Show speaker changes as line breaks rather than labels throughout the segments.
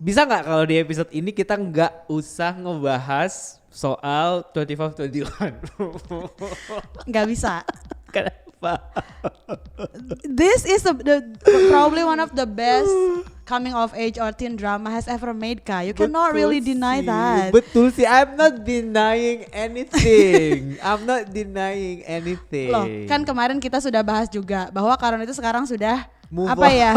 Bisa nggak kalau di episode ini kita nggak usah ngebahas soal 25-21?
Nggak bisa.
Kenapa?
This is probably one of the best coming of age or teen drama has ever made, Kak. You cannot really deny that.
Betul sih, I'm not denying anything. I'm not denying anything.
Loh, kan kemarin kita sudah bahas juga bahwa Karon itu sekarang sudah
Move
apa
on.
ya?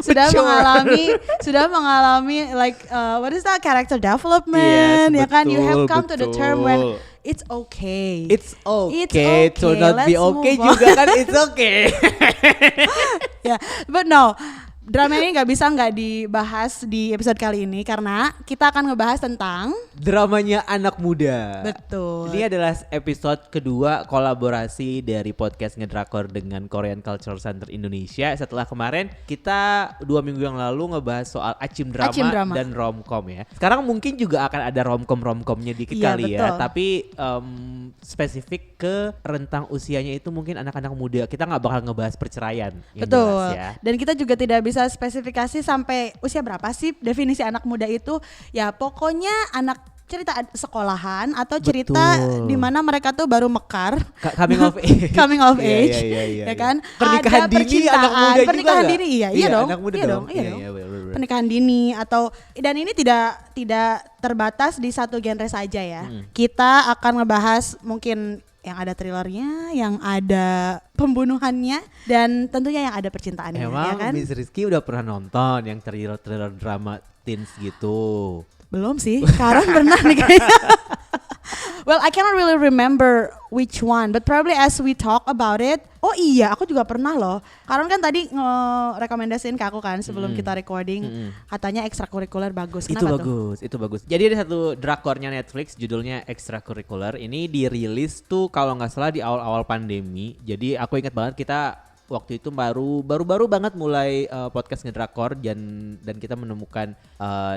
sudah
Mature.
mengalami like what is that, character development,
Yes,
ya kan? You have
betul,
come to the term when
betul.
it's okay.
It's okay to
okay,
not be
let's
okay
move on.
juga kan, it's okay.
Ya, but no, drama ini nggak bisa nggak dibahas di episode kali ini karena kita akan ngebahas tentang
Dramanya anak muda.
betul.
Ini adalah episode kedua kolaborasi dari podcast Ngedrakor dengan Korean Cultural Center Indonesia. Setelah kemarin kita 2 minggu yang lalu ngebahas soal acim drama dan romcom ya. Sekarang mungkin juga akan ada romcomnya dikit
Iya,
kali
betul.
ya. Tapi spesifik ke rentang usianya itu mungkin anak-anak muda. Kita nggak bakal ngebahas perceraian. Yang
Betul.
jelas ya.
Dan kita juga tidak bisa spesifikasi sampai usia berapa sih definisi anak muda itu. Ya pokoknya anak cerita sekolahan atau cerita
Betul.
di mana mereka tuh baru mekar.
Coming of age.
Coming of
Iya,
age,
iya, iya,
ya
iya.
kan?
Pernikahan
Ada
dini
percintaan,
anak muda juga
pernikahan
nggak?
dini, iya dong,
anak muda
iya
dong.
iya dong.
Iya, bener-bener.
Pernikahan dini atau dan ini tidak terbatas di satu genre saja ya. Kita akan ngebahas mungkin yang ada thrillernya, yang ada pembunuhannya, dan tentunya yang ada percintaannya,
Emang
ya kan?
Miss Rizky udah pernah nonton yang thriller drama teens gitu?
Belum sih, Karon pernah nih kayaknya. Well, I cannot really remember which one, but probably as we talk about it. Oh iya, aku juga pernah loh. Karon kan tadi nge-rekomendasiin ke aku kan sebelum kita recording, katanya ekstrakurikuler bagus.
Itu
Kenapa tuh?
bagus, itu bagus. Jadi ada satu drakornya Netflix judulnya Extracurricular. Ini dirilis tuh kalau nggak salah di awal-awal pandemi. Jadi aku ingat banget kita waktu itu baru banget mulai podcast Ngedrakor dan kita menemukan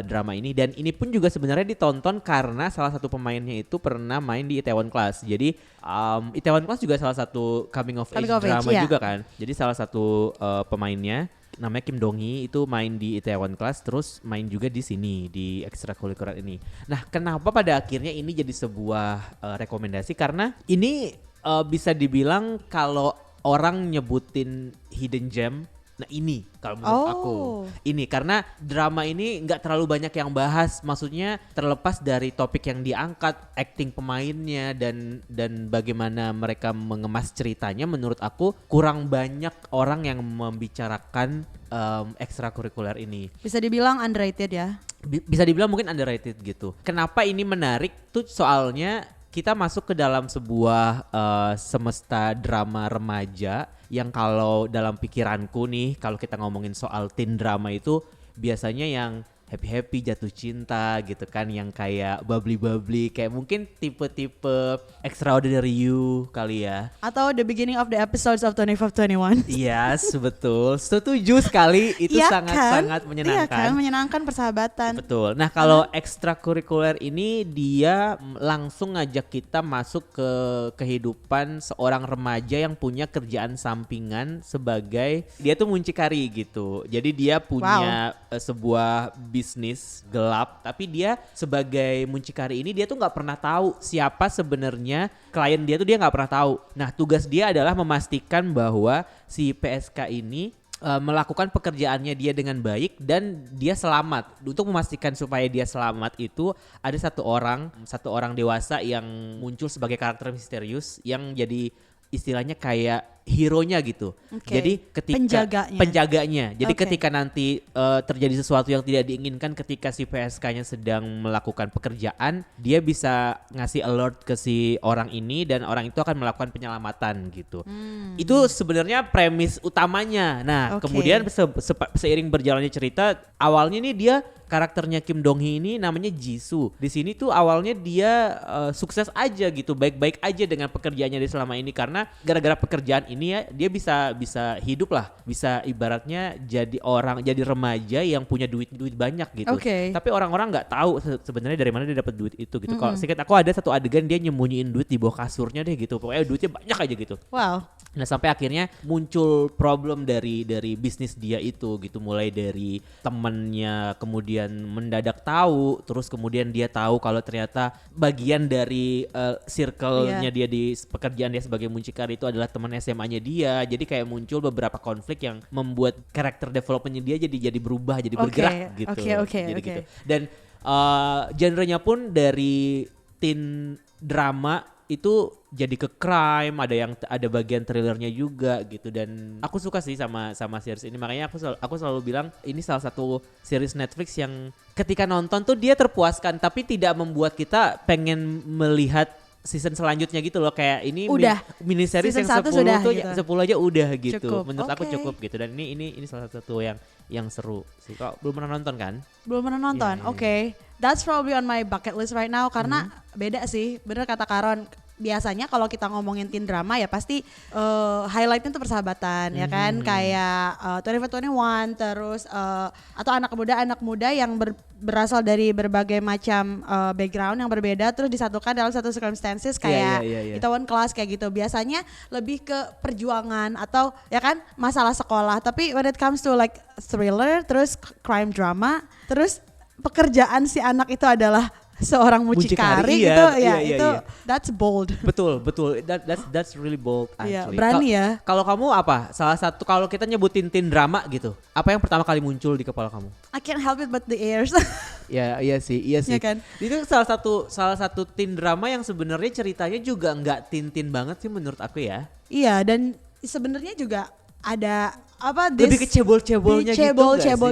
drama ini, dan ini pun juga sebenarnya ditonton karena salah satu pemainnya itu pernah main di Itaewon Class. Jadi Itaewon Class juga salah satu coming of age drama
iya.
juga kan. Jadi salah satu pemainnya namanya Kim Dong-hee itu main di Itaewon Class, terus main juga di sini di Extracurricular ini. Nah, kenapa pada akhirnya ini jadi sebuah rekomendasi, karena ini bisa dibilang kalau orang nyebutin hidden gem, nah ini kalau menurut aku ini, karena drama ini nggak terlalu banyak yang bahas, maksudnya terlepas dari topik yang diangkat, acting pemainnya dan bagaimana mereka mengemas ceritanya, menurut aku kurang banyak orang yang membicarakan ekstrakurikuler ini.
Bisa dibilang underrated ya.
Bisa dibilang mungkin underrated gitu. Kenapa ini menarik tuh, soalnya kita masuk ke dalam sebuah semesta drama remaja yang kalau dalam pikiranku nih, kalau kita ngomongin soal teen drama itu biasanya yang happy-happy, jatuh cinta gitu kan, yang kayak bubbly, kayak mungkin tipe-tipe Extraordinary You kali ya.
Atau the beginning of the episodes of 25-21.
Yes, betul. Setuju sekali, itu
Iya
sangat-sangat menyenangkan.
Iya kan, menyenangkan persahabatan.
Betul. Nah, kalau ekstrakurikuler ini dia langsung ngajak kita masuk ke kehidupan seorang remaja yang punya kerjaan sampingan sebagai, dia tuh muncikari gitu. Jadi dia punya sebuah bisnis gelap, tapi dia sebagai muncikari ini dia tuh nggak pernah tahu siapa sebenarnya klien dia, tuh dia nggak pernah tahu. Nah, tugas dia adalah memastikan bahwa si PSK ini melakukan pekerjaannya dia dengan baik dan dia selamat. Untuk memastikan supaya dia selamat itu ada satu orang dewasa yang muncul sebagai karakter misterius yang jadi istilahnya kayak hero-nya gitu.
Okay.
Jadi ketika penjaganya. Jadi
Okay.
ketika nanti terjadi sesuatu yang tidak diinginkan ketika si PSK-nya sedang melakukan pekerjaan, dia bisa ngasih alert ke si orang ini dan orang itu akan melakukan penyelamatan gitu. Itu sebenarnya premis utamanya. Nah, kemudian seiring berjalannya cerita, awalnya nih dia karakternya Kim Dong-hee ini namanya Jisoo. Di sini tuh awalnya dia sukses aja gitu, baik-baik aja dengan pekerjaannya dia selama ini, karena gara-gara pekerjaan ini ini ya dia bisa hidup lah, bisa ibaratnya jadi remaja yang punya duit banyak gitu. Tapi orang-orang nggak tahu sebenarnya dari mana dia dapat duit itu gitu. Kalau seingat aku ada satu adegan dia nyembunyiin duit di bawah kasurnya deh gitu. Pokoknya duitnya banyak aja gitu.
Wow.
Nah sampai akhirnya muncul problem dari bisnis dia itu gitu, mulai dari temennya kemudian mendadak tahu, terus kemudian dia tahu kalau ternyata bagian dari circle-nya dia di pekerjaan dia sebagai muncikari itu adalah teman SMA-nya dia. Jadi kayak muncul beberapa konflik yang membuat karakter development-nya dia jadi berubah, jadi bergerak gitu. Gitu. Dan genre-nya pun dari teen drama itu jadi ke crime, ada bagian thrillernya juga gitu. Dan aku suka sih sama series ini, makanya aku selalu bilang ini salah satu series Netflix yang ketika nonton tuh dia terpuaskan tapi tidak membuat kita pengen melihat season selanjutnya gitu loh. Kayak ini mini series yang 10 sudah, tuh gitu. 10 aja udah gitu. Cukup. Menurut aku cukup gitu. Dan ini salah satu yang seru sih. Kok belum pernah nonton kan?
Belum pernah nonton. Oke. That's probably on my bucket list right now karena beda sih. Bener kata Karon. Biasanya kalau kita ngomongin teen drama ya pasti highlightnya tuh persahabatan ya kan, kayak 24/21 terus atau anak muda yang berasal dari berbagai macam background yang berbeda terus disatukan dalam satu circumstances kayak Itaewon Class kayak gitu. Biasanya lebih ke perjuangan atau ya kan masalah sekolah, tapi when it comes to like thriller terus crime drama terus pekerjaan si anak itu adalah seorang mucikari gitu itu that's bold.
Betul that's really bold actually.
Berani ya.
Kalau kamu apa? Salah satu kalau kita nyebutin teen drama gitu, apa yang pertama kali muncul di kepala kamu?
I can't help it but the Heirs.
Iya sih.
Ya kan?
Itu salah satu teen drama yang sebenarnya ceritanya juga nggak teen banget sih menurut aku ya.
Iya, dan sebenarnya juga ada
lebih ke cebol-cebolnya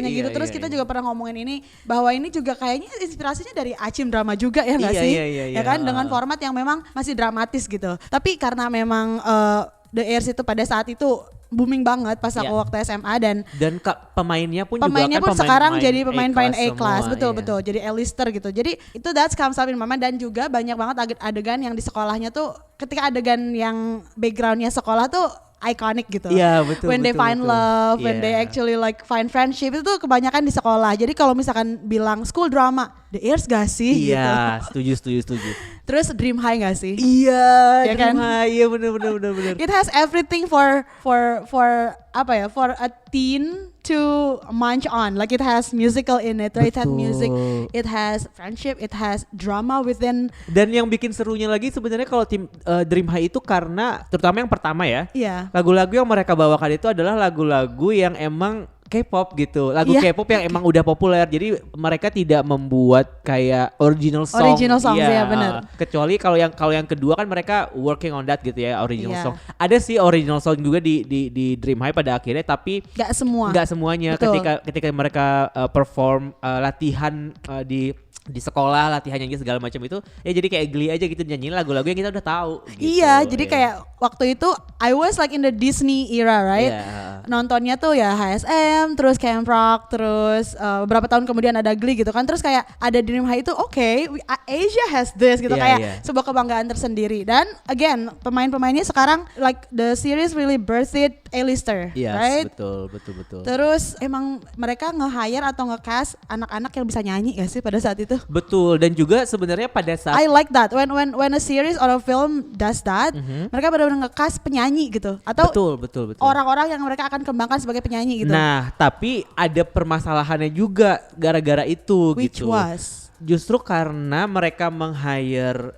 gitu. Terus kita juga pernah ngomongin ini bahwa ini juga kayaknya inspirasinya dari Acim drama juga ya nggak sih? Ya kan, dengan format yang memang masih dramatis gitu. Tapi karena memang The Heirs itu pada saat itu booming banget pas aku waktu SMA dan
pemainnya pun
sekarang jadi pemain A-class betul jadi A-lister gitu. Jadi itu that's comes up in my mind. Dan juga banyak banget adegan yang di sekolahnya tuh ketika adegan yang backgroundnya sekolah tuh iconic gitu.
Iya betul.
When they find love, when they actually like find friendship itu tuh kebanyakan di sekolah. Jadi kalau misalkan bilang school drama, The Heirs gak sih?
Iya,
gitu. setuju. Terus Dream High gak sih?
Iya,
ya
Dream
kan?
High, iya benar.
It has everything for a teen to munch on. Like it has musical in it, right? It has music, it has friendship, it has drama within.
Dan yang bikin serunya lagi sebenarnya kalau tim Dream High itu karena terutama yang pertama ya.
Iya.
Lagu-lagu yang mereka bawakan itu adalah lagu-lagu yang emang K-pop gitu, lagu K-pop yang emang udah populer. Jadi mereka tidak membuat kayak original song
ya benar.
Kecuali kalau yang kedua kan mereka working on that gitu ya, original song. Ada sih original song juga di Dream High pada akhirnya, tapi
nggak
semuanya.
Betul.
Ketika mereka perform latihan di sekolah, latihan nyanyi segala macam itu ya jadi kayak geli aja gitu, nyanyiin lagu-lagu yang kita udah tahu gitu.
Iya, jadi kayak waktu itu I was like in the Disney era, right? Nontonnya tuh ya HSM, terus Camp Rock, terus beberapa tahun kemudian ada Glee gitu kan. Terus kayak ada Dream High itu Asia has this gitu, kayak sebuah kebanggaan tersendiri. Dan again, pemain-pemainnya sekarang like the series really birthed A-lister, right?
Betul.
Terus emang mereka nge-hire atau nge-cast anak-anak yang bisa nyanyi gak sih pada saat itu?
Betul, dan juga sebenarnya pada saat
I like that when a series or a film does that, mereka benar-benar nge-cast penyanyi gitu atau
betul.
orang-orang yang mereka akan kembangkan sebagai penyanyi gitu.
Nah, tapi ada permasalahannya juga gara-gara itu.
Which
gitu.
was?
Justru karena mereka meng-hire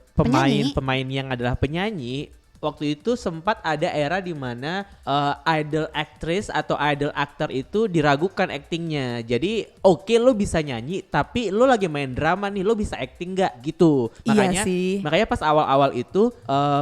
pemain yang adalah penyanyi. Waktu itu sempat ada era di mana idol actress atau idol actor itu diragukan actingnya. Jadi lo bisa nyanyi tapi lo lagi main drama nih, lo bisa acting gak gitu. Makanya pas awal-awal itu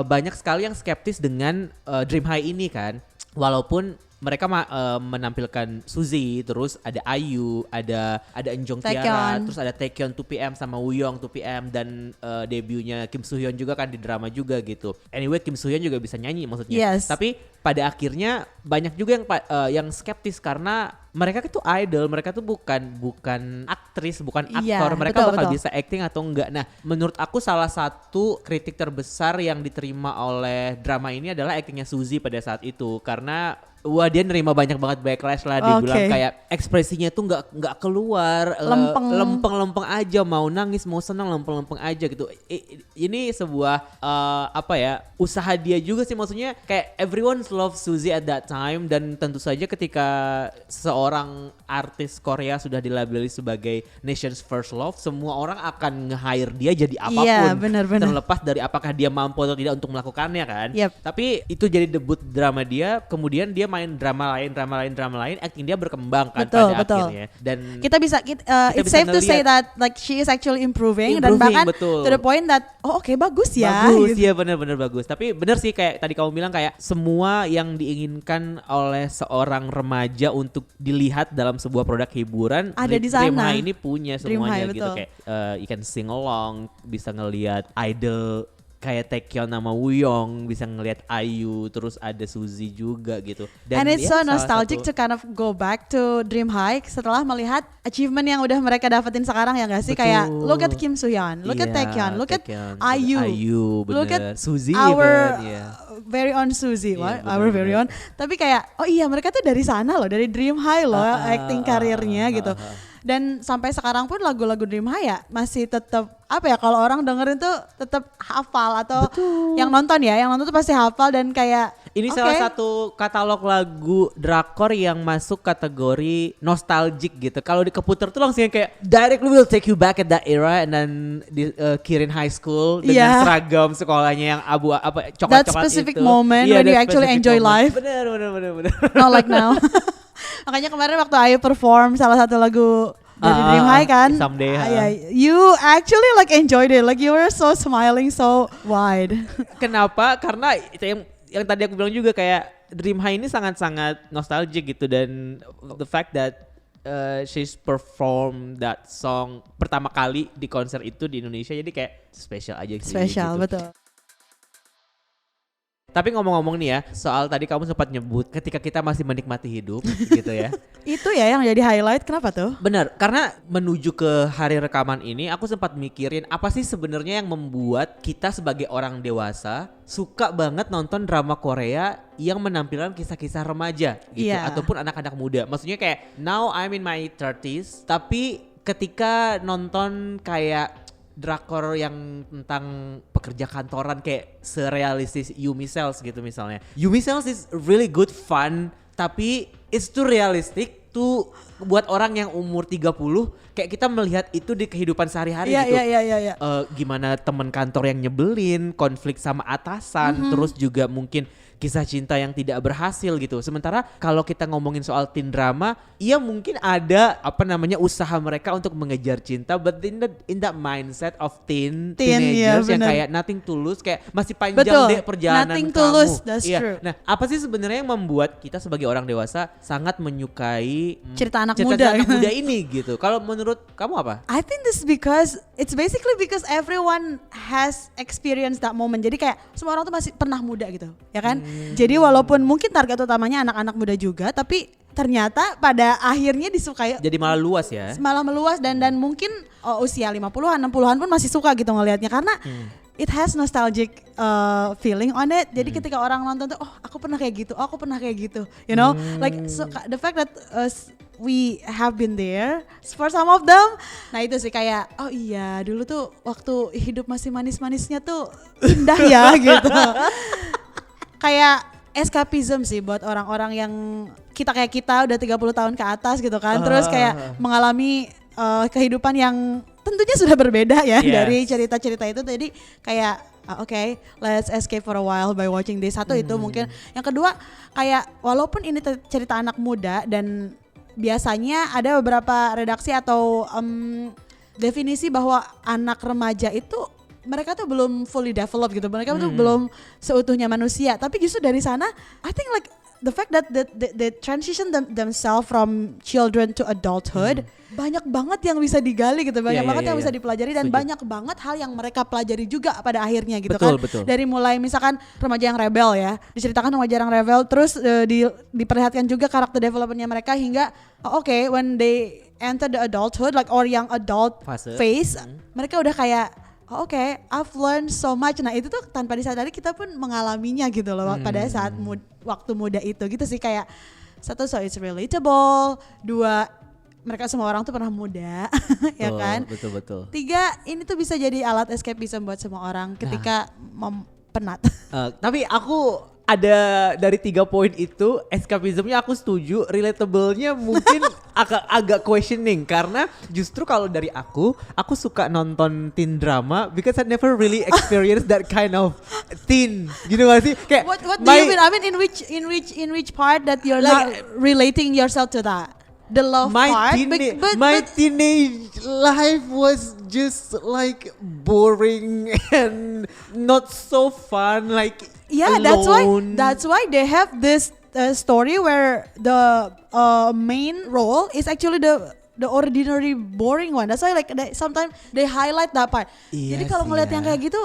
banyak sekali yang skeptis dengan Dream High ini kan. Walaupun mereka menampilkan Suzy, terus ada IU, ada Enjong Tiara,
Taecyeon.
terus ada Taecyeon 2PM sama Wooyoung 2PM, dan debutnya Kim Soo Hyun juga kan di drama juga gitu. Anyway, Kim Soo Hyun juga bisa nyanyi maksudnya.
Yes.
Tapi pada akhirnya banyak juga yang skeptis karena mereka itu idol, mereka tuh bukan aktris, bukan
Iya,
aktor, mereka bakal
betul.
bisa acting atau enggak. Nah, menurut aku salah satu kritik terbesar yang diterima oleh drama ini adalah actingnya Suzy pada saat itu, karena wah dia nerima banyak banget backlash lah, dibilang
Oke.
kayak ekspresinya tuh nggak keluar, lempeng aja, mau nangis mau senang lempeng aja gitu. Ini sebuah usaha dia juga sih, maksudnya kayak everyone loves Suzy at that time, dan tentu saja ketika seorang artis Korea sudah dilabeli sebagai nation's first love, semua orang akan nge-hire dia jadi apapun.
Iya, benar.
Terlepas dari apakah dia mampu atau tidak untuk melakukannya kan.
Yep.
Tapi itu jadi debut drama dia, kemudian dia main drama lain, acting dia berkembang kan
Betul.
akhirnya. Dan
Kita bisa it's
bisa
safe to say
ngeliat.
that like she is actually improving dan bahkan
betul.
to the point that oke, bagus ya.
Bagus,
gitu.
ya benar-benar bagus. Tapi benar sih kayak tadi kamu bilang, kayak semua yang diinginkan oleh seorang remaja untuk dilihat dalam sebuah produk hiburan
Ada di
Dream
sana.
High ini punya
Dream
semuanya
High,
gitu.
betul.
Kayak you can sing along, bisa ngelihat idol kayak Taecyeon sama Wooyoung, bisa ngelihat IU, terus ada Suzy juga gitu.
And it's so
ya salah
nostalgic
satu-
to kind of go back to Dream High setelah melihat achievement yang udah mereka dapetin sekarang, ya gak sih?
Betul.
Kayak look at Kim Soo Hyun, look at
Iya,
Taecyeon, look at
Taecyeon,
IU, look
bener.
at
Suzy
our
even, iya.
very own Suzy,
Iya,
our very
bener.
own. Tapi kayak oh iya, mereka tuh dari sana loh, dari Dream High loh acting karirnya gitu. Dan sampai sekarang pun lagu-lagu Dream High ya masih tetap kalau orang dengerin tuh tetap hafal, atau yang nonton tuh pasti hafal, dan kayak
Ini
oke.
salah satu katalog lagu drakor yang masuk kategori nostalgic gitu. Kalau dikeputer tuh langsung yang kayak directly will take you back at that era, and then di Kirin High School dengan
Yeah.
seragam sekolahnya yang coklat-coklat
That specific
itu.
moment
Iya,
when
that
you actually
specific
enjoy
moment.
life.
Bener.
Not like now. Makanya kemarin waktu Ayu perform salah satu lagu dari Dream High kan,
Someday,
you actually like enjoyed it, like you were so smiling so wide.
Kenapa? Karena itu yang tadi aku bilang juga, kayak Dream High ini sangat-sangat nostalgic gitu, dan the fact that she's perform that song pertama kali di konser itu di Indonesia, jadi kayak spesial aja sih.
Spesial,
gitu.
betul.
Tapi ngomong-ngomong nih ya, soal tadi kamu sempat nyebut ketika kita masih menikmati hidup gitu ya.
Itu ya yang jadi highlight, kenapa tuh?
Benar, karena menuju ke hari rekaman ini aku sempat mikirin apa sih sebenarnya yang membuat kita sebagai orang dewasa suka banget nonton drama Korea yang menampilkan kisah-kisah remaja gitu,
Iya.
ataupun anak-anak muda. Maksudnya kayak now I'm in my 30s, tapi ketika nonton kayak drakor yang tentang pekerja kantoran kayak serealistis Yumi Cells gitu misalnya. Yumi Cells is really good fun, tapi it's too realistic tuh buat orang yang umur 30, kayak kita melihat itu di kehidupan sehari-hari gitu.
Iya.
Gimana teman kantor yang nyebelin, konflik sama atasan, terus juga mungkin kisah cinta yang tidak berhasil gitu. Sementara kalau kita ngomongin soal teen drama, iya mungkin ada usaha mereka untuk mengejar cinta, but in that mindset of teenagers yang
bener.
kayak nothing tulus, kayak masih panjang
Betul,
deh perjalanan
nothing
kamu.
tulus, that's
Iya.
true.
Nah, apa sih sebenarnya yang membuat kita sebagai orang dewasa sangat menyukai
Cerita anak
cerita
muda.
muda ini gitu? Kalau menurut kamu apa?
I think this because it's basically because everyone has experienced that moment. Jadi kayak semua orang tuh masih pernah muda gitu, ya kan? Jadi walaupun mungkin target utamanya anak-anak muda juga, tapi ternyata pada akhirnya disukai,
Jadi malah luas ya.
malah meluas, dan mungkin usia 50-an, 60-an pun masih suka gitu ngelihatnya, karena it has nostalgic feeling on it. Jadi ketika orang nonton tuh, oh aku pernah kayak gitu, oh aku pernah kayak gitu, you know, like so, the fact that we have been there for some of them. Nah itu sih kayak oh iya dulu tuh waktu hidup masih manis-manisnya tuh indah ya gitu. Kayak escapism sih buat orang-orang yang kayak kita udah 30 tahun ke atas gitu kan. Terus kayak mengalami kehidupan yang tentunya sudah berbeda ya dari cerita-cerita itu. Jadi kayak okay, let's escape for a while by watching this. Satu itu mungkin. Yang kedua kayak walaupun ini cerita anak muda, dan biasanya ada beberapa redaksi atau definisi bahwa anak remaja itu mereka tuh belum fully developed gitu, mereka tuh belum seutuhnya manusia. Tapi justru dari sana, I think like the fact that they transition themselves from children to adulthood, banyak banget yang bisa digali gitu, banyak banget yang bisa dipelajari dan banyak banget hal yang mereka pelajari juga pada akhirnya gitu kan. Dari mulai misalkan remaja yang rebel ya, diceritakan remaja yang rebel, terus diperlihatkan juga karakter developmentnya mereka hingga when they enter the adulthood like or young adult phase, mereka udah kayak I've learned so much. Nah itu tuh tanpa disadari kita pun mengalaminya gitu loh pada saat waktu muda itu gitu sih. Kayak satu, so it's relatable. Dua, mereka semua orang tuh pernah muda. Ya kan.
Betul.
Tiga, ini tuh bisa jadi alat escapism buat semua orang ketika penat.
Tapi aku ada dari 3 poin itu, escapismnya aku setuju, relatable-nya mungkin agak questioning karena justru kalau dari aku suka nonton teen drama because I never really experienced that kind of teen, gitu gak sih? Kayak
what do you mean? I mean in which part that you're like, not relating yourself to that? The love part,
my teenage life was just like boring and not so fun. Like alone.
that's why they have this story where the main role is actually the ordinary boring one. That's why like sometimes they highlight that part. Jadi kalau ngeliat yang kayak gitu,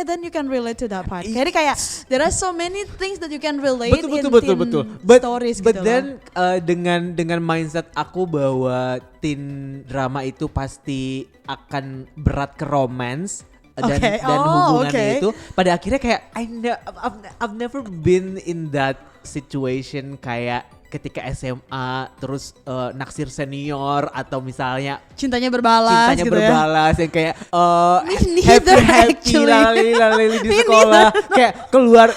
then you can relate to that part. Jadi kayak there are so many things that you can relate
betul.
Stories
but
gitu
then dengan mindset aku bahwa teen drama itu pasti akan berat ke romance dan hubungannya itu, pada akhirnya kayak I've never been in that situation kayak ketika SMA terus naksir senior atau misalnya
cintanya berbalas gitu
berbalas
ya.
Yang kayak
happy
lalili di sekolah kayak keluar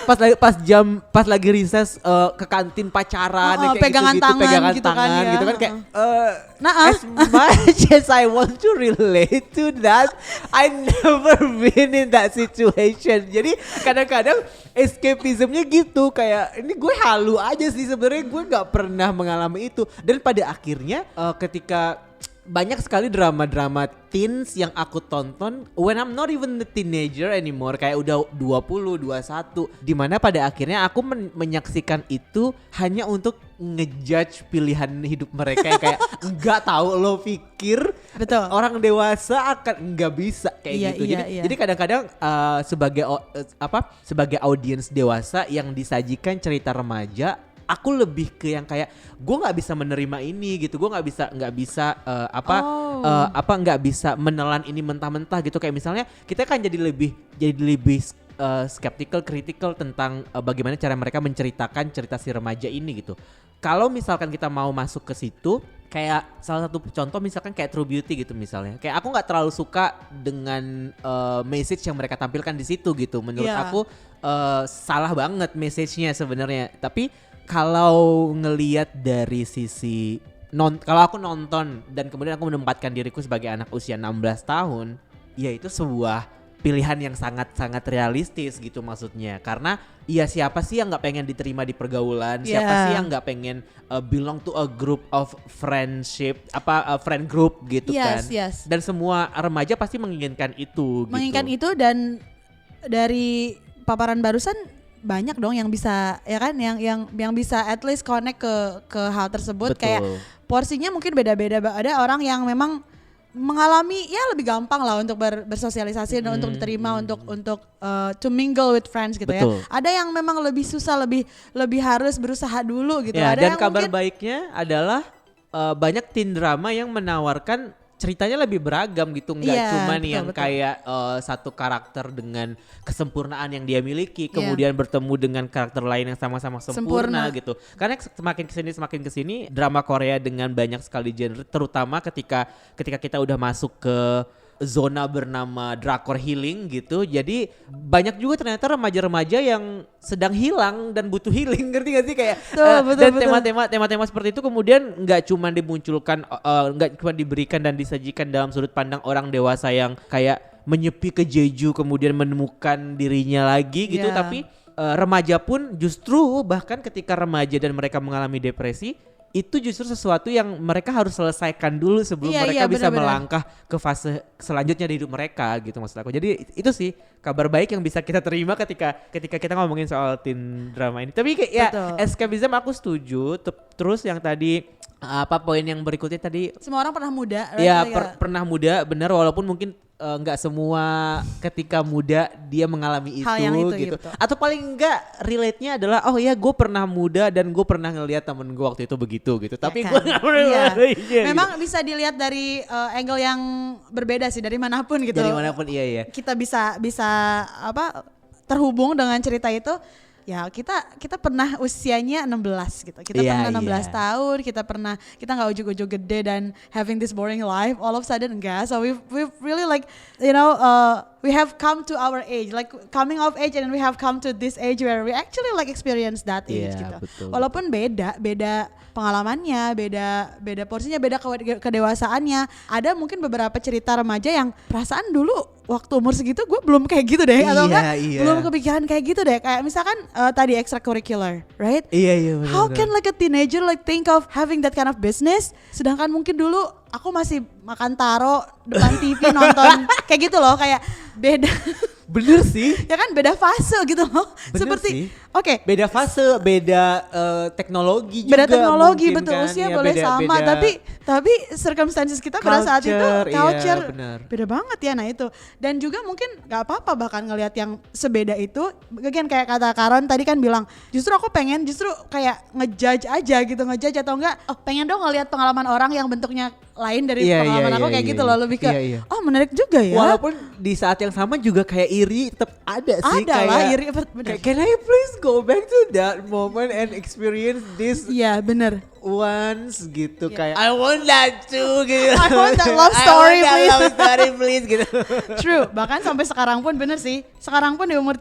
pas lagi recess ke kantin pacaran kayak
pegangan tangan gitu kan
kayak as much as I want to relate to that, I never been in that situation. Jadi kadang-kadang escapismnya gitu, kayak ini gue halu aja sih sebenarnya, gue nggak pernah mengalami itu. Dan pada akhirnya ketika banyak sekali drama-drama teens yang aku tonton when I'm not even the teenager anymore, kayak udah 20, 21, dimana pada akhirnya aku menyaksikan itu hanya untuk ngejudge pilihan hidup mereka yang kayak enggak tahu lo pikir
betul
orang dewasa akan enggak bisa kayak gitu. Jadi kadang-kadang sebagai audiens dewasa yang disajikan cerita remaja, aku lebih ke yang kayak gue nggak bisa menerima ini gitu, gue nggak bisa menelan ini mentah-mentah gitu. Kayak misalnya kita kan jadi lebih skeptical, critical tentang bagaimana cara mereka menceritakan cerita si remaja ini gitu. Kalau misalkan kita mau masuk ke situ, kayak salah satu contoh misalkan kayak True Beauty gitu misalnya, kayak aku nggak terlalu suka dengan message yang mereka tampilkan di situ gitu. Menurut aku salah banget message-nya sebenarnya. Tapi kalau ngelihat dari sisi kalau aku nonton dan kemudian aku menempatkan diriku sebagai anak usia 16 tahun, ya itu sebuah pilihan yang sangat-sangat realistis gitu maksudnya. Karena ya siapa sih yang nggak pengen diterima di pergaulan, siapa sih yang nggak pengen belong to a group of friendship, friend group gitu kan. Dan semua remaja pasti menginginkan itu.
Menginginkan itu, dan dari paparan barusan banyak dong yang bisa ya kan, yang bisa at least connect ke hal tersebut.
Betul.
Kayak porsinya mungkin beda-beda. Ada orang yang memang mengalami ya lebih gampang lah untuk bersosialisasi dan untuk diterima untuk to mingle with friends gitu.
Betul.
Ya. Ada yang memang lebih susah, lebih harus berusaha dulu gitu.
Ya,
ada
dan
yang
kabar
mungkin
baiknya adalah banyak teen drama yang menawarkan ceritanya lebih beragam gitu, nggak cuman yang kayak satu karakter dengan kesempurnaan yang dia miliki kemudian bertemu dengan karakter lain yang sama-sama sempurna gitu. Karena semakin kesini drama Korea dengan banyak sekali genre, terutama ketika kita udah masuk ke zona bernama drakor healing gitu. Jadi banyak juga ternyata remaja-remaja yang sedang hilang dan butuh healing, ngerti gak sih kayak dan tema-tema seperti itu kemudian nggak cuma dimunculkan, nggak cuma diberikan dan disajikan dalam sudut pandang orang dewasa yang kayak menyepi ke jeju kemudian menemukan dirinya lagi gitu, tapi remaja pun justru bahkan ketika remaja dan mereka mengalami depresi, itu justru sesuatu yang mereka harus selesaikan dulu sebelum mereka bisa melangkah ke fase selanjutnya di hidup mereka gitu maksud aku. Jadi itu sih kabar baik yang bisa kita terima ketika kita ngomongin soal teen drama ini. Tapi kayak ya escapism aku setuju. Terus yang tadi apa poin yang berikutnya tadi?
Semua orang pernah muda.
Right? Ya pernah muda benar walaupun mungkin nggak semua ketika muda dia mengalami
hal yang itu
gitu. Atau paling enggak relate-nya adalah oh ya gue pernah muda dan gue pernah ngelihat temen gue waktu itu begitu gitu. Tapi gue nggak pernah.
Memang bisa dilihat dari angle yang berbeda sih dari manapun gitu.
Dari manapun iya.
Kita bisa apa terhubung dengan cerita itu. Ya kita pernah usianya 16 gitu. Kita pernah 16 tahun, kita nggak ujuk-ujuk gede dan having this boring life all of a sudden enggak. So we've really like we have come to our age, like coming of age, and we have come to this age where we actually like experience that age gitu.
Betul.
Walaupun beda pengalamannya, beda porsinya, beda kedewasaannya. Ada mungkin beberapa cerita remaja yang perasaan dulu waktu umur segitu gue belum kayak gitu deh, atau enggak belum kepikiran kayak gitu deh. Kayak misalkan tadi extracurricular, right?
Iya.
How can like a teenager like think of having that kind of business? Sedangkan mungkin dulu aku masih makan taro depan TV nonton kayak gitu loh, kayak beda.
Bener sih.
Ya kan beda fase gitu loh.
Bener
seperti
sih.
Oke.
Beda fase, beda teknologi juga.
Beda teknologi betul
kan?
usia boleh sama tapi circumstances kita pada saat itu culture beda banget ya. Nah itu. Dan juga mungkin gak apa-apa bahkan ngelihat yang sebeda itu. Again kayak kata Karen tadi kan bilang justru aku pengen kayak ngejudge aja gitu, ngejudge atau enggak pengen dong ngelihat pengalaman orang yang bentuknya lain dari pengalaman aku kayak gitu loh, lebih ke oh menarik juga ya.
Walaupun di saat yang sama juga kayak iri tetap ada sih, kayak
iri.
Can I please go back to that moment and experience this?
Iya bener.
Once gitu kayak I want that too gitu.
I want that love story please.
Love story please gitu.
True, bahkan sampai sekarang pun bener sih. Sekarang pun di umur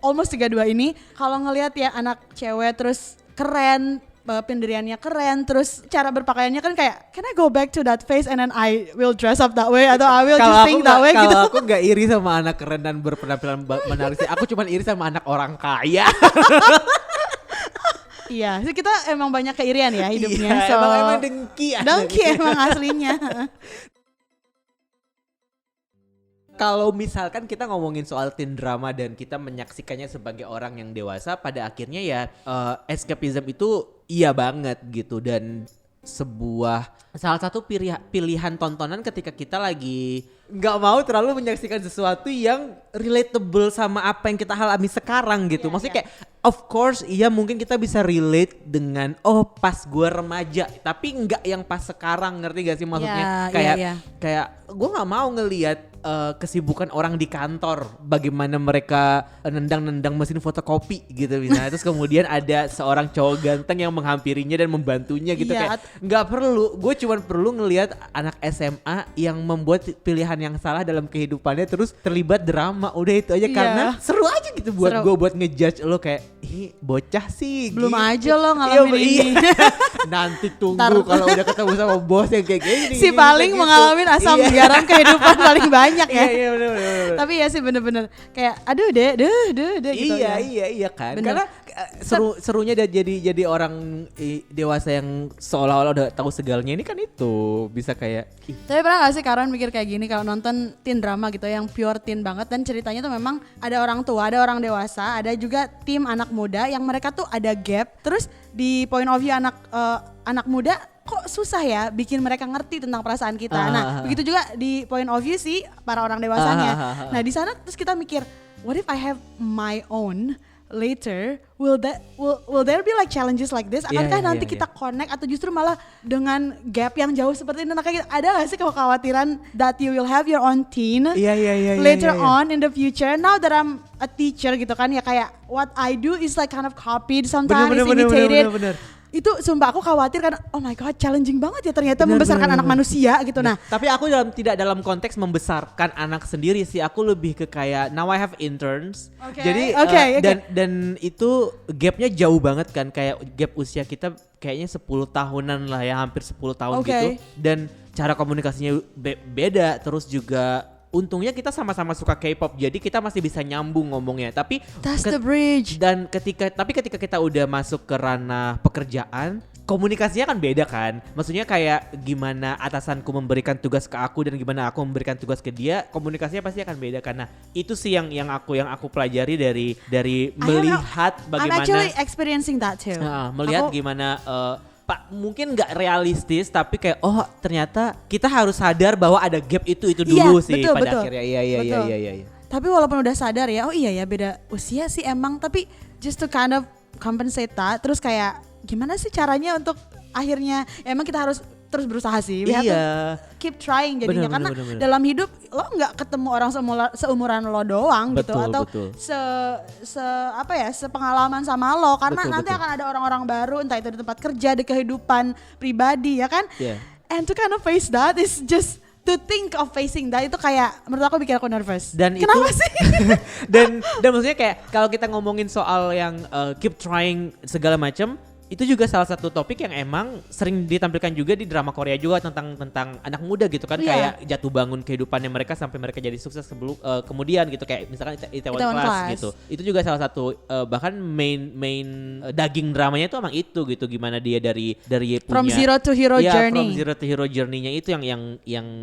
almost 32 ini kalau ngelihat ya anak cewek terus keren, pendiriannya keren, terus cara berpakaiannya kan kayak can I go back to that phase and then I will dress up that way atau I will just think that way gitu.
Kalau aku gak iri sama anak keren dan berpenampilan menarik sih, aku cuma iri sama anak orang kaya.
Iya, sih kita emang banyak keirian ya hidupnya.
Iya, emang dengki.
Dengki emang aslinya.
Kalau misalkan kita ngomongin soal teen drama dan kita menyaksikannya sebagai orang yang dewasa, pada akhirnya ya escapism itu iya banget gitu, dan salah satu pilihan tontonan ketika kita lagi nggak mau terlalu menyaksikan sesuatu yang relatable sama apa yang kita alami sekarang gitu. Maksudnya kayak of course iya mungkin kita bisa relate dengan pas gue remaja, tapi nggak yang pas sekarang, ngerti gak sih maksudnya? Kayak gue nggak mau ngelihat kesibukan orang di kantor, bagaimana mereka nendang mesin fotokopi gitu misalnya. Terus kemudian ada seorang cowok ganteng yang menghampirinya dan membantunya gitu. Kayak nggak perlu, gue cuma perlu ngelihat anak SMA yang membuat pilihan yang salah dalam kehidupannya terus terlibat drama, udah itu aja. Karena seru aja gitu buat gue buat ngejudge lo kayak bocah sih
belum
gitu.
Aja lo ngalamin ini.
Nanti tunggu kalau udah ketemu sama bos yang kayak gini.
Si paling mengalami asam garam kehidupan paling banyak ya.
Iya bener.
Tapi ya sih bener-bener kayak aduh deh gitu.
Iya kan.
Bener.
Karena serunya jadi orang dewasa yang seolah-olah udah tahu segalanya ini kan itu bisa kayak.
Tapi pernah gak sih Karen mikir kayak gini kalau nonton teen drama gitu yang pure teen banget, dan ceritanya tuh memang ada orang tua, ada orang dewasa, ada juga tim anak muda yang mereka tuh ada gap. Terus di point of view anak muda kok susah ya bikin mereka ngerti tentang perasaan kita. Nah, begitu juga di point of view sih para orang dewasanya. Nah, di sana terus kita mikir, what if I have my own later? Will there be like challenges like this? Akankah nanti kita connect atau justru malah dengan gap yang jauh seperti ini? Nah, kayak ada gak sih kekhawatiran that you will have your own teen later on in the future? Now that I'm a teacher gitu kan, ya kayak what I do is like kind of copied sometimes, imitated. Bener. Itu sumpah aku khawatir kan, oh my god challenging banget ya ternyata membesarkan anak manusia gitu. Nah,
tapi aku tidak dalam konteks membesarkan anak sendiri sih, aku lebih ke kayak now I have interns. Jadi dan itu gapnya jauh banget kan, kayak gap usia kita kayaknya 10 tahunan lah ya, hampir 10 tahun gitu. Dan cara komunikasinya beda, terus juga untungnya kita sama-sama suka K-pop, jadi kita masih bisa nyambung ngomongnya. Tapi
that's the bridge.
Dan ketika kita udah masuk ke ranah pekerjaan, komunikasinya kan beda kan. Maksudnya kayak gimana atasanku memberikan tugas ke aku dan gimana aku memberikan tugas ke dia, komunikasinya pasti akan beda karena itu sih yang aku pelajari dari melihat bagaimana.
I'm actually experiencing that too.
Melihat gimana Pak mungkin nggak realistis tapi kayak ternyata kita harus sadar bahwa ada gap itu dulu sih pada akhirnya. Iya.
Tapi walaupun udah sadar ya, beda usia sih emang, tapi just to kind of compensate that, terus kayak gimana sih caranya untuk akhirnya emang kita harus terus berusaha sih. We have to keep trying jadinya karena dalam hidup lo nggak ketemu orang seumuran lo doang gitu atau sepengalaman sama lo karena nanti akan ada orang-orang baru entah itu di tempat kerja, di kehidupan pribadi ya kan. And to kind of face that is just to think of facing that itu kayak menurut aku bikin aku nervous.
Dan
kenapa
itu,
sih?
dan maksudnya kayak kalau kita ngomongin soal yang keep trying segala macam, itu juga salah satu topik yang emang sering ditampilkan juga di drama Korea juga tentang anak muda gitu kan, kayak jatuh bangun kehidupannya mereka sampai mereka jadi sukses sebelum kemudian gitu, kayak misalkan Itaewon Class gitu. Itu juga salah satu bahkan main daging dramanya itu emang itu gitu, gimana dia dari punya
From Zero to Hero Journey.
From Zero to Hero Journey-nya itu yang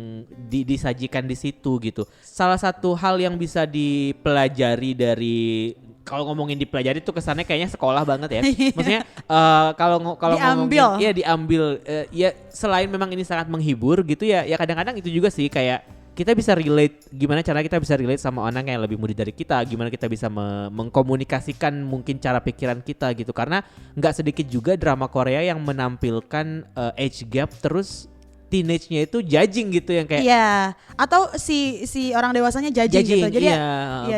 disajikan di situ gitu. Salah satu hal yang bisa dipelajari dari, kalau ngomongin dipelajari tuh kesannya kayaknya sekolah banget ya. Maksudnya kalau ngomongin diambil ya selain memang ini sangat menghibur gitu ya kadang-kadang itu juga sih kayak kita bisa relate, gimana cara kita bisa relate sama orang yang lebih muda dari kita, gimana kita bisa mengkomunikasikan mungkin cara pikiran kita gitu, karena nggak sedikit juga drama Korea yang menampilkan age gap terus teenage-nya itu judging gitu yang kayak
atau si orang dewasanya judging gitu. Jadi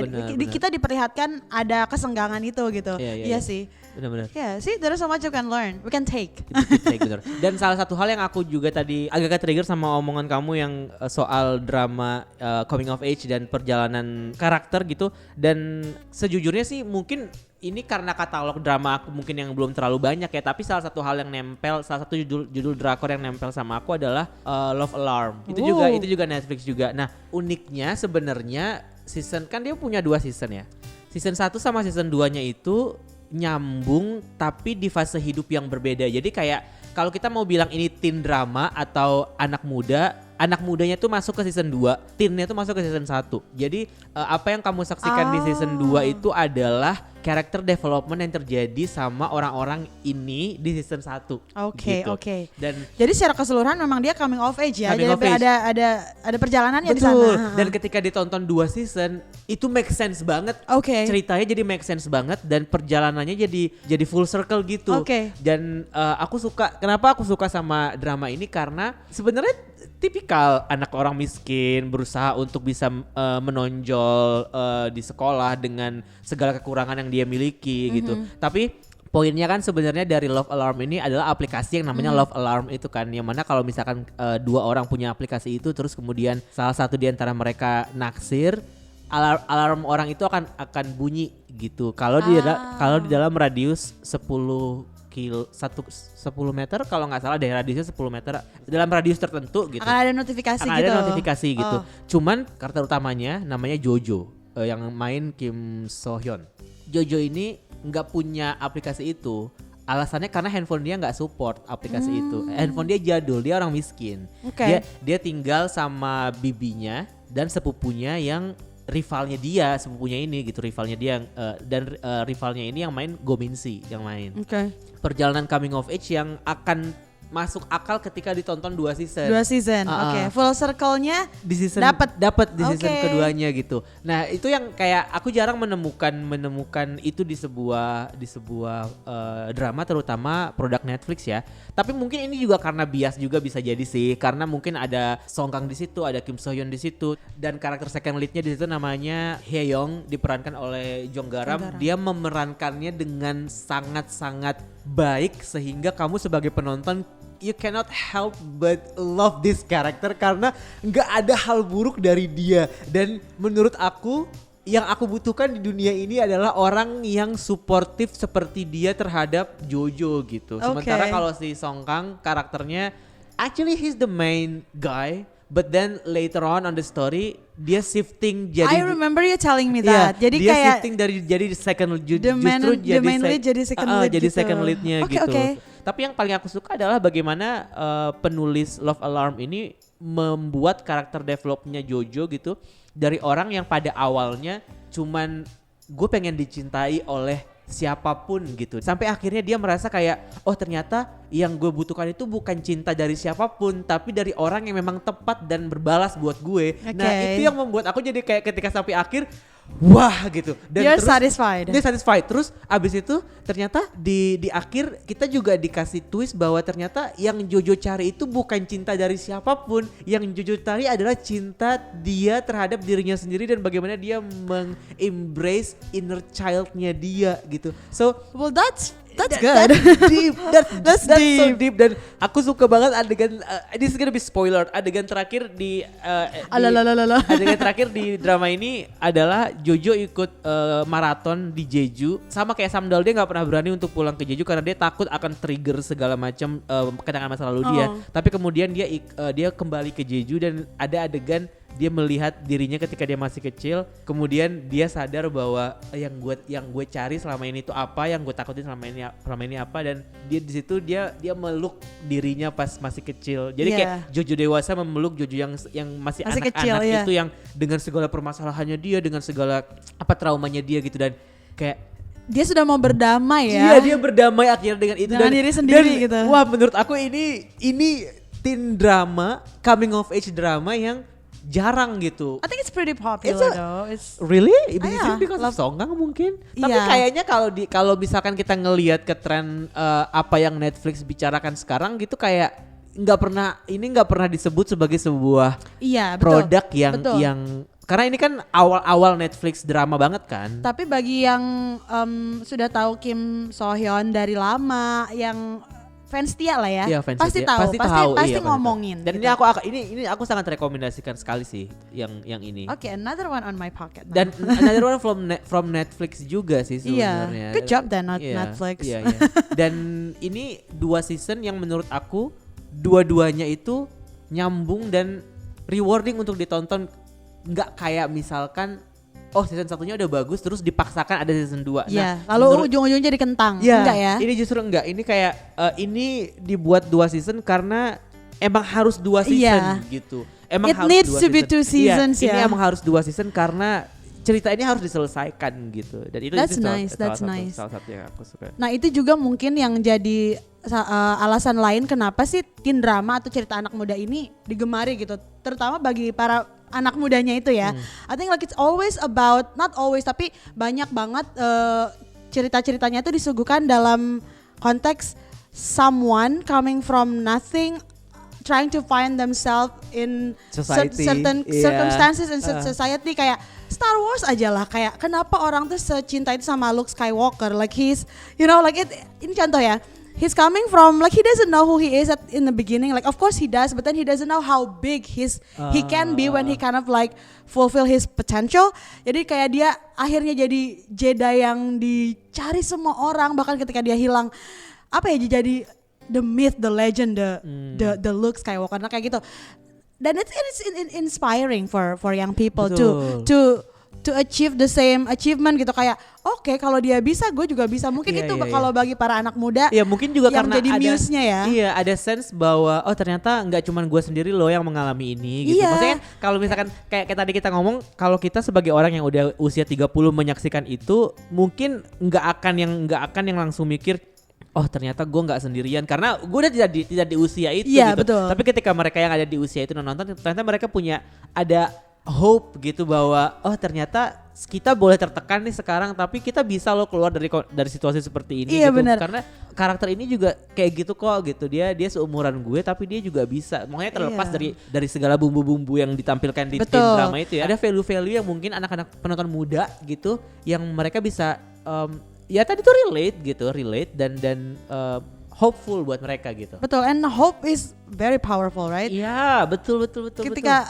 benar.
Kita diperlihatkan ada kesenggangan itu gitu. Iya sih.
Benar-benar.
See, there's so much you can learn. We can take.
Benar. Dan salah satu hal yang aku juga tadi agak trigger sama omongan kamu yang soal drama coming of age dan perjalanan karakter gitu. Dan sejujurnya sih mungkin ini karena katalog drama aku mungkin yang belum terlalu banyak ya, tapi salah satu hal yang nempel, salah satu judul drakor yang nempel sama aku adalah Love Alarm. Itu juga Netflix juga. Nah, uniknya sebenarnya season kan dia punya 2 season ya. Season 1 sama season 2-nya itu nyambung tapi di fase hidup yang berbeda. Jadi kayak kalau kita mau bilang ini teen drama atau anak mudanya tuh masuk ke season 2, teennya tuh masuk ke season 1. Jadi apa yang kamu saksikan di season 2 itu adalah character development yang terjadi sama orang-orang ini di season 1.
Oke.
Dan
jadi secara keseluruhan memang dia coming of age ya. Jadi ada perjalanannya di sana.
Dan ketika ditonton 2 season itu make sense banget. Ceritanya jadi make sense banget dan perjalanannya jadi full circle gitu. Dan kenapa aku suka sama drama ini karena sebenarnya tipikal anak orang miskin berusaha untuk bisa menonjol di sekolah dengan segala kekurangan yang dia miliki gitu. Tapi poinnya kan sebenarnya dari Love Alarm ini adalah aplikasi yang namanya Love Alarm itu kan, yang mana kalau misalkan 2 orang punya aplikasi itu terus kemudian salah satu di antara mereka naksir, alarm orang itu akan bunyi gitu. Kalau di dalam radius 10 meter kalau nggak salah, dari radiusnya 10 meter dalam radius tertentu gitu.
Akan ada notifikasi
gitu. Cuman karakter utamanya namanya Jojo yang main Kim So Hyun. Jojo ini nggak punya aplikasi itu. Alasannya karena handphone dia nggak support aplikasi itu. Handphone dia jadul, dia orang miskin. Dia tinggal sama bibinya dan sepupunya yang rivalnya dia, sepupunya ini gitu, rivalnya dia dan rivalnya ini yang main Go Min-si yang main. Perjalanan coming of age yang akan masuk akal ketika ditonton 2 season.
Full circle-nya
di season dapat di season keduanya gitu. Nah, itu yang kayak aku jarang menemukan itu di sebuah drama, terutama produk Netflix ya. Tapi mungkin ini juga karena bias juga bisa jadi sih, karena mungkin ada Song Kang di situ, ada Kim So Hyun di situ, dan karakter second lead-nya di situ namanya Hye-young diperankan oleh Jong Garam. Dia memerankannya dengan sangat-sangat baik sehingga kamu sebagai penonton you cannot help but love this character karena nggak ada hal buruk dari dia. Dan menurut aku yang aku butuhkan di dunia ini adalah orang yang suportif seperti dia terhadap Jojo gitu. Sementara kalau si Song Kang karakternya actually he's the main guy, but then later on the story dia shifting jadi.
I remember you telling me that. Jadi
dia
kayak
shifting dari jadi second
the main lead jadi second lead
jadi
gitu.
second leadnya gitu. Tapi yang paling aku suka adalah bagaimana penulis Love Alarm ini membuat karakter developnya Jojo gitu dari orang yang pada awalnya cuman gue pengen dicintai oleh siapapun gitu, sampai akhirnya dia merasa kayak oh ternyata yang gue butuhkan itu bukan cinta dari siapapun tapi dari orang yang memang tepat dan berbalas buat gue. Nah itu yang membuat aku jadi kayak ketika sampai akhir wah gitu. Dan
You're
terus
satisfied.
Dia satisfied. Terus abis itu ternyata di akhir kita juga dikasih twist bahwa ternyata yang Jojo cari itu bukan cinta dari siapapun. Yang Jojo cari adalah cinta dia terhadap dirinya sendiri dan bagaimana dia embrace inner childnya dia gitu. So
Well that's good.
That's deep. That's
deep.
so deep. Dan aku suka banget adegan this is gonna be spoiler. Adegan terakhir adegan terakhir di drama ini adalah Jojo ikut maraton di Jeju. Sama kayak Samdal, dia nggak pernah berani untuk pulang ke Jeju karena dia takut akan trigger segala macam kenangan masa lalu dia. Tapi kemudian dia kembali ke Jeju dan ada adegan dia melihat dirinya ketika dia masih kecil, kemudian dia sadar bahwa yang gue cari selama ini itu apa, yang gue takutin selama ini apa, dan dia di situ dia meluk dirinya pas masih kecil. Jadi kayak Jojo dewasa memeluk Jojo yang masih anak-anak
kecil,
itu yang dengan segala permasalahannya dia, dengan segala apa traumanya dia gitu, dan kayak
dia sudah mau berdamai ya.
Iya, dia berdamai akhirnya dengan itu
dengan diri sendiri gitu.
Wah, menurut aku ini teen drama, coming of age drama yang jarang gitu.
I think it's pretty popular though. It's
really? Because of Songgang mungkin. Tapi kayaknya kalau misalkan kita ngelihat ke tren apa yang Netflix bicarakan sekarang gitu, kayak nggak pernah disebut sebagai sebuah produk yang karena ini kan awal-awal Netflix drama banget kan.
Tapi bagi yang sudah tahu Kim So Hyun dari lama, yang fans setia lah ya, pasti tahu, pasti ngomongin. Dan
gitu. Ini aku sangat rekomendasikan sekali sih yang ini.
Oke, another one on my pocket.
Dan another one from Netflix juga sih sebenarnya.
Good job then Netflix.
Iya. Dan ini 2 season yang menurut aku dua-duanya itu nyambung dan rewarding untuk ditonton. Nggak kayak misalkan season 1-nya udah bagus terus dipaksakan ada season 2.
Nah, lalu ujung-ujungnya jadi kentang. Enggak ya?
Ini justru enggak. Ini kayak ini dibuat 2 season karena emang harus 2 season gitu. Emang
It needs to be 2 seasons ya.
Ini emang harus 2 season karena cerita ini harus diselesaikan gitu. Dan itu salah satu yang aku suka.
Nah, itu juga mungkin yang jadi alasan lain kenapa sih teen drama atau cerita anak muda ini digemari gitu. Terutama bagi para anak mudanya itu ya. I think like it's always about, not always tapi banyak banget cerita-ceritanya itu disuguhkan dalam konteks someone coming from nothing, trying to find themselves in certain circumstances in society. Kayak Star Wars aja lah, kayak kenapa orang tuh secinta itu sama Luke Skywalker, like he's ini contoh ya. He's coming from like he doesn't know who he is in the beginning. Like of course he does, but then he doesn't know how big he can be when he kind of like fulfill his potential. Jadi kayak dia akhirnya jadi Jedi yang dicari semua orang, bahkan ketika dia hilang jadi the myth, the legend, the Luke Skywalker, nah kayak gitu. Dan it's inspiring for young people to achieve the same achievement gitu, kayak oke, kalau dia bisa gue juga bisa. Mungkin itu kalau bagi para anak muda
mungkin juga
yang
karena
jadi muse-nya ya.
Iya, ada sense bahwa ternyata nggak cuma gue sendiri loh yang mengalami ini gitu. Maksudnya kalau misalkan kayak tadi kita ngomong, kalau kita sebagai orang yang udah usia 30 menyaksikan itu, mungkin nggak akan yang langsung mikir ternyata gue nggak sendirian karena gue udah tidak di usia itu gitu.
Betul.
Tapi ketika mereka yang ada di usia itu nonton, ternyata mereka ada hope gitu bahwa ternyata kita boleh tertekan nih sekarang, tapi kita bisa loh keluar dari situasi seperti ini gitu.
Bener.
Karena karakter ini juga kayak gitu kok gitu. Dia seumuran gue tapi dia juga bisa. Makanya terlepas dari segala bumbu-bumbu yang ditampilkan di teen drama itu ya. Ada value-value yang mungkin anak-anak penonton muda gitu yang mereka bisa tadi tuh relate dan hopeful buat mereka gitu.
Betul, and hope is very powerful, right?
Iya, betul.
Ketika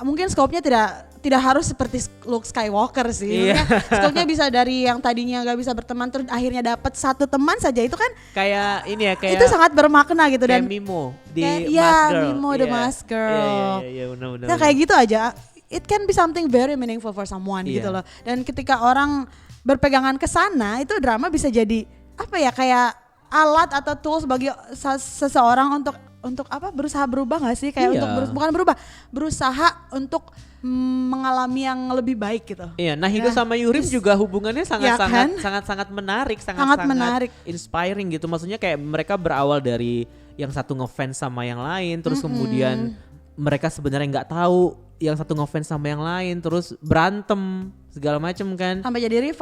mungkin skopnya tidak harus seperti Luke Skywalker sih. Skopnya bisa dari yang tadinya gak bisa berteman terus akhirnya dapat satu teman saja, itu kan
kayak ini ya, kayak
itu sangat bermakna gitu.
Kayak
Dan
Mimo di Mask Girl.
Mimo the Mask Girl.
Iya, benar.
Nah, kayak gitu aja. It can be something very meaningful for someone gitu loh. Dan ketika orang berpegangan ke sana, itu drama bisa jadi kayak alat atau tools bagi seseorang untuk apa berusaha berubah nggak sih kayak untuk bukan berubah, berusaha untuk mengalami yang lebih baik gitu.
Iya, Nahido sama Yurim juga hubungannya sangat menarik, sangat
menarik,
inspiring gitu. Maksudnya kayak mereka berawal dari yang satu ngefans sama yang lain, terus kemudian mereka sebenarnya nggak tahu yang satu ngefans sama yang lain, terus berantem segala macem kan,
sampai jadi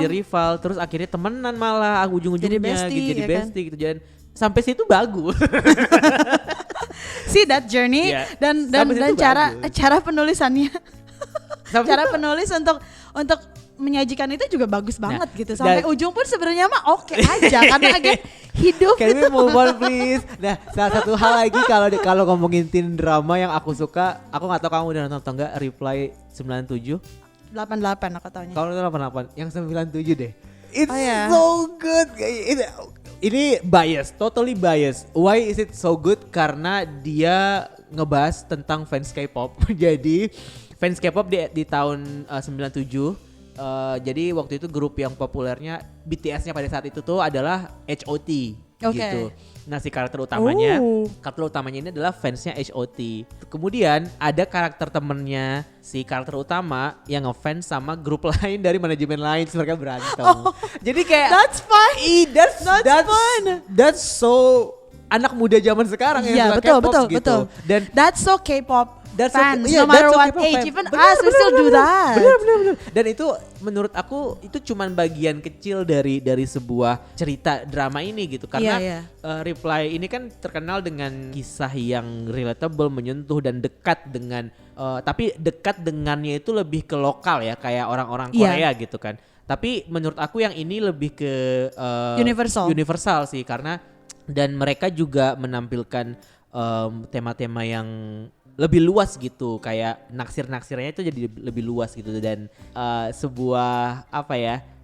rival,
terus akhirnya temenan malah ujung-ujungnya jadi bestie gitu. Dan sampai situ bagus.
See that journey dan cara penulisannya. Cara penulis untuk menyajikan itu juga bagus banget gitu. Sampai ujung pun sebenarnya mah oke aja karena agak hidup.
Can we move on please? Nah, salah satu hal lagi kalau ngomongin teen drama yang aku suka, aku nggak tahu kamu udah nonton atau enggak, Reply 97.
88 aku taunya.
Kalau 88, yang 97 deh. It's so good. Ini bias, totally bias. Why is it so good? Karena dia ngebahas tentang fans K-pop. Jadi fans K-pop di tahun 97. Jadi waktu itu grup yang populernya BTS-nya pada saat itu tuh adalah HOT gitu. Nah si karakter utamanya ini adalah fansnya HOT. Kemudian ada karakter temennya si karakter utama yang ngefans sama grup lain dari manajemen lain, mereka berantem. Jadi kayak
that's fun.
That's fun. That's so anak muda zaman sekarang yang suka K-pop gitu. Dan
that's so K-pop. Fans,
no
matter what age, even us we still do that.
Bener. Dan itu menurut aku itu cuman bagian kecil dari sebuah cerita drama ini gitu. Karena Reply ini kan terkenal dengan kisah yang relatable, menyentuh dan dekat dengan tapi dekat dengannya itu lebih ke lokal ya, kayak orang-orang Korea gitu kan. Tapi menurut aku yang ini lebih ke universal sih, karena dan mereka juga menampilkan tema-tema yang lebih luas gitu, kayak naksir-naksirnya itu jadi lebih luas gitu. Dan sebuah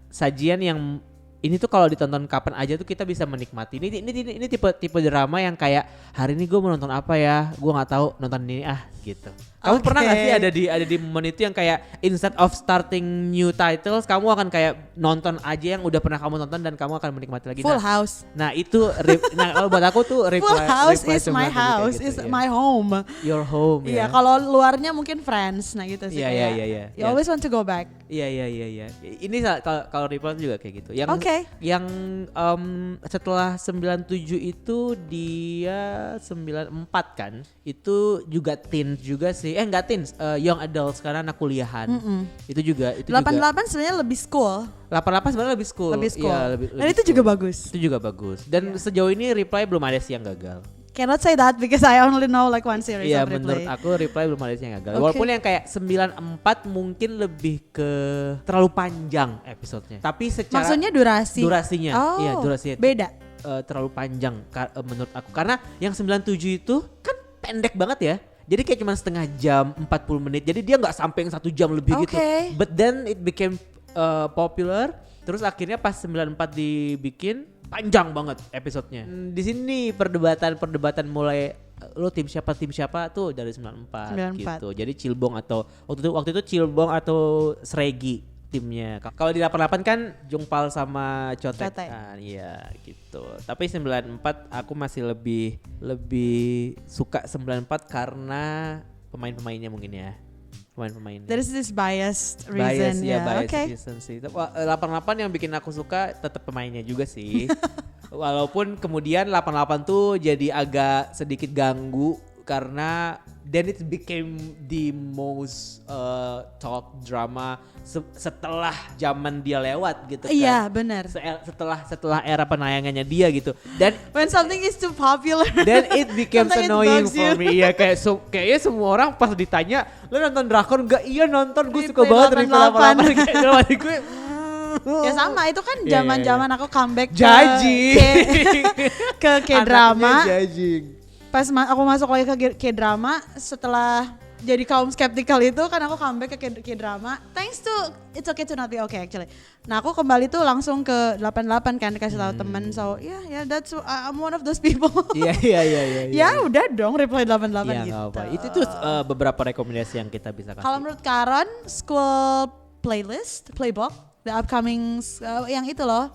sajian yang ini tuh kalau ditonton kapan aja tuh kita bisa menikmati. Ini tipe drama yang kayak hari ini gue mau nonton apa ya, gue nggak tahu, nonton ini gitu. Kamu pernah nggak sih ada di momen itu yang kayak instead of starting new titles, kamu akan kayak nonton aja yang udah pernah kamu nonton dan kamu akan menikmati lagi.
Full House.
Nah itu, kalau buat aku tuh
Full House is my house, is my home.
Your home.
Iya, kalau luarnya mungkin Friends, nah gitu sih.
Iya.
You always want to go back.
Iya. Ini kalau Reply juga kayak gitu. Yang setelah 97 itu dia 94 kan, itu juga teen juga sih. Enggak teen, young adults karena anak kuliahan. Itu juga
88 sebenarnya lebih school.
88 sebenarnya lebih school.
Iya, dan itu juga bagus.
Itu juga bagus. Dan sejauh ini Reply belum ada sih yang gagal.
Cannot say that because I only know like one series of Reply.
Iya, menurut aku Reply belum ada sih yang gagal. Walaupun yang kayak 94 mungkin lebih ke terlalu panjang episodenya. Tapi secara
maksudnya durasinya.
Iya, durasinya.
Beda.
Terlalu panjang menurut aku. Karena yang 97 itu kan pendek banget ya. Jadi kayak cuma setengah jam, 40 menit. Jadi dia gak sampai yang 1 jam lebih gitu. But then it became popular. Terus akhirnya pas 94 dibikin, panjang banget episodenya. Di sini perdebatan mulai lo tim siapa tuh dari 94 gitu. Jadi Chilbong atau waktu itu Chilbong atau Sregi timnya. Kalau di 88 kan Jungpal sama Chotek kan, iya gitu. Tapi 94 aku masih lebih suka 94 karena pemain-pemainnya mungkin ya. Pemain-pemainnya.
There is this biased reason.
Reason sih. 88 yang bikin aku suka tetap pemainnya juga sih. Walaupun kemudian 88 tuh jadi agak sedikit ganggu karena then it became the most talk drama setelah zaman dia lewat gitu kan.
Iya, benar.
Setelah era penayangannya dia gitu. Dan
when something is too popular,
then it becomes annoying for me. Iya, kayaknya semua orang pas ditanya, "Lo nonton drakor enggak?" "Iya, nonton. Gue suka banget Reply 88." Gue
ya sama, itu kan zaman-zaman aku comeback ke K-drama. Pas aku masuk lagi ke K-drama setelah jadi kaum skeptikal itu kan, aku comeback ke K-drama thanks to It's Okay to Not Be Okay actually. Nah aku kembali tuh langsung ke 88 kan, dikasih tahu temen, so that's I'm one of those people.
Iya.
Ya udah dong, Reply 88 gitu.
Itu tuh beberapa rekomendasi yang kita bisa kasih.
Kalau menurut Karon, school playbook, the upcoming yang itu loh,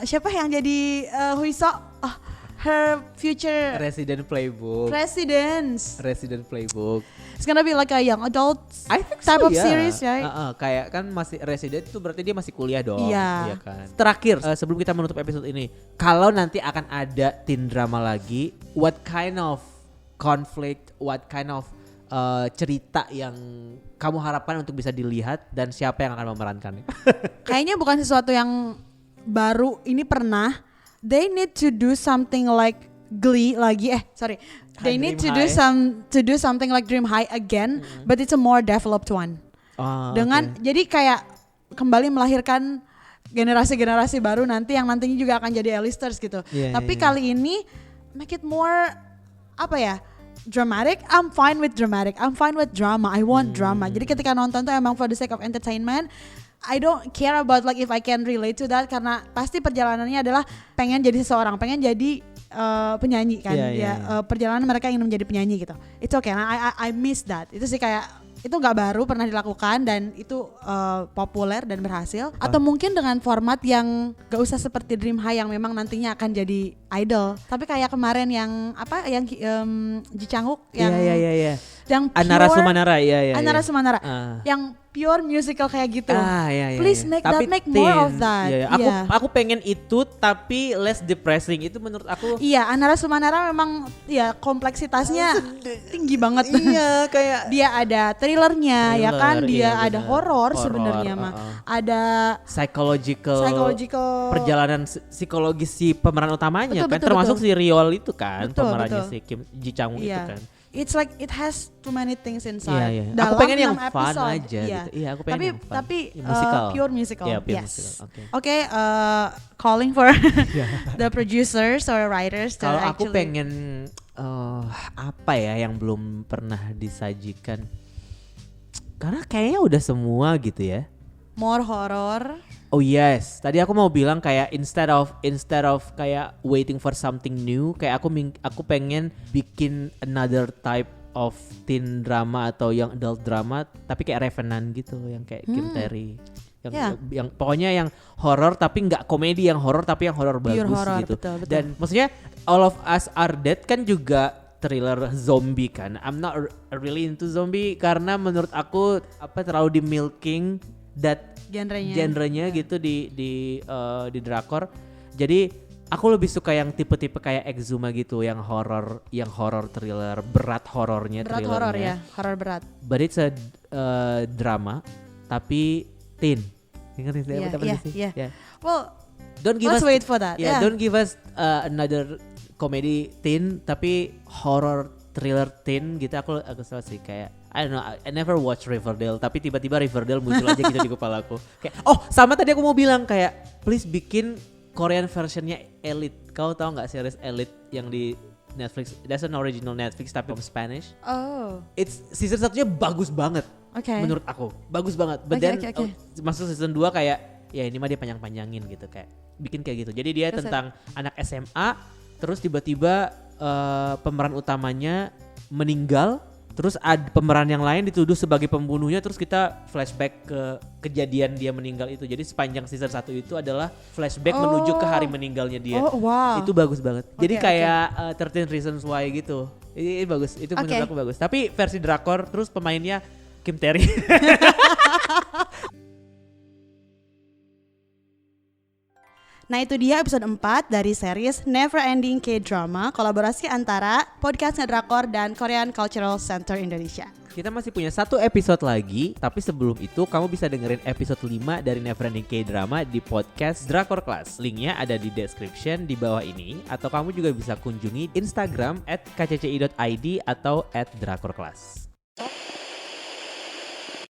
Siapa yang jadi Huiso? Oh, her future
Resident Playbook. Resident Playbook.
It's gonna be like a young adult
I think
type
so,
of
yeah.
series, right?
Kayak kan masih resident itu berarti dia masih kuliah dong.
Iya.
Iya kan. Terakhir sebelum kita menutup episode ini, kalau nanti akan ada teen drama lagi, what kind of conflict, what kind of cerita yang kamu harapkan untuk bisa dilihat dan siapa yang akan memerankannya?
Kayaknya bukan sesuatu yang baru, ini pernah. They need to do something like Glee lagi. They need to do something like Dream High again, but it's a more developed one. Jadi kayak kembali melahirkan generasi-generasi baru nanti yang nantinya juga akan jadi A-listers gitu. Tapi kali ini make it more dramatic. I'm fine with dramatic. I'm fine with drama. I want drama. Jadi ketika nonton tuh emang for the sake of entertainment. I don't care about like if I can relate to that, karena pasti perjalanannya adalah pengen jadi seseorang, pengen jadi penyanyi kan. Perjalanan mereka ingin menjadi penyanyi gitu. It's okay. I miss that. Itu sih kayak itu nggak baru, pernah dilakukan dan itu populer dan berhasil. Atau mungkin dengan format yang gak usah seperti Dream High yang memang nantinya akan jadi idol, tapi kayak kemarin yang Ji Chang-wook yang yang
Anara Sumanara
Sumanara yang pure musical kayak gitu. Please make
tapi
make more of that.
Aku pengen itu tapi less depressing. Itu menurut aku.
Iya, Anara Sumanara memang kompleksitasnya tinggi banget.
Iya, kayak
dia ada thrillernya, ya kan, dia ada horor sebenarnya mah. Ada
psychological perjalanan psikologis si pemeran utamanya,
betul,
termasuk si Ryol itu kan,
betul,
pemerannya si Kim Ji Chang-wook itu kan.
It's like it has too many things inside.
Aku pengen yang fun
episode,
aja gitu. Iya, aku pengen yang fun.
Tapi
musical.
Pure musical.
Yeah, pure
yes.
musical.
Okay, calling for the producers or writers to
Kalau
actually.
aku pengen apa ya yang belum pernah disajikan. Karena kayaknya udah semua gitu ya.
More horror.
Oh yes, tadi aku mau bilang kayak instead of kayak waiting for something new, kayak aku pengen bikin another type of teen drama atau young adult drama, tapi kayak Revenant gitu, yang kayak Kim Tae-ri, yang pokoknya yang horror tapi nggak komedi, yang horror tapi yang horror bagus
horror,
gitu.
betul.
Dan maksudnya All of Us Are Dead kan juga thriller zombie kan. I'm not really into zombie karena menurut aku terlalu di milking that genrenya gitu di drakor. Jadi aku lebih suka yang tipe-tipe kayak Exuma gitu, yang horror thriller, berat horornya.
Horror ya, horror berat.
But it's a drama tapi teen. Ingat sih?
Yeah. Well,
let's
wait for that.
Don't give us another comedy teen tapi horror thriller teen gitu. Aku suka sih kayak I don't know, I never watch Riverdale, tapi tiba-tiba Riverdale muncul aja gitu di kepalaku. Kayak, sama tadi aku mau bilang kayak please bikin Korean versionnya Elite. Kau tahu nggak series Elite yang di Netflix? That's an original Netflix tapi Spanish. It's season 1-nya bagus banget. Menurut aku bagus banget. But then masuk season 2 kayak ya ini mah dia panjang-panjangin gitu, kayak bikin kayak gitu. Jadi dia tentang anak SMA, terus tiba-tiba pemeran utamanya meninggal. Terus ada pemeran yang lain dituduh sebagai pembunuhnya, terus kita flashback ke kejadian dia meninggal itu. Jadi sepanjang season 1 itu adalah flashback menuju ke hari meninggalnya dia. Itu bagus banget. Jadi kayak 13 Reasons Why gitu. Ini bagus, itu menurut aku bagus. Tapi versi drakor, terus pemainnya Kim Tae-ri.
Nah itu dia episode 4 dari series Never Ending K-Drama, kolaborasi antara Podcast Ngedrakor dan Korean Cultural Center Indonesia.
Kita masih punya 1 episode lagi, tapi sebelum itu kamu bisa dengerin episode 5 dari Never Ending K-Drama di podcast Drakor Class. Linknya ada di description di bawah ini, atau kamu juga bisa kunjungi Instagram @kcci.id atau @drakorclass.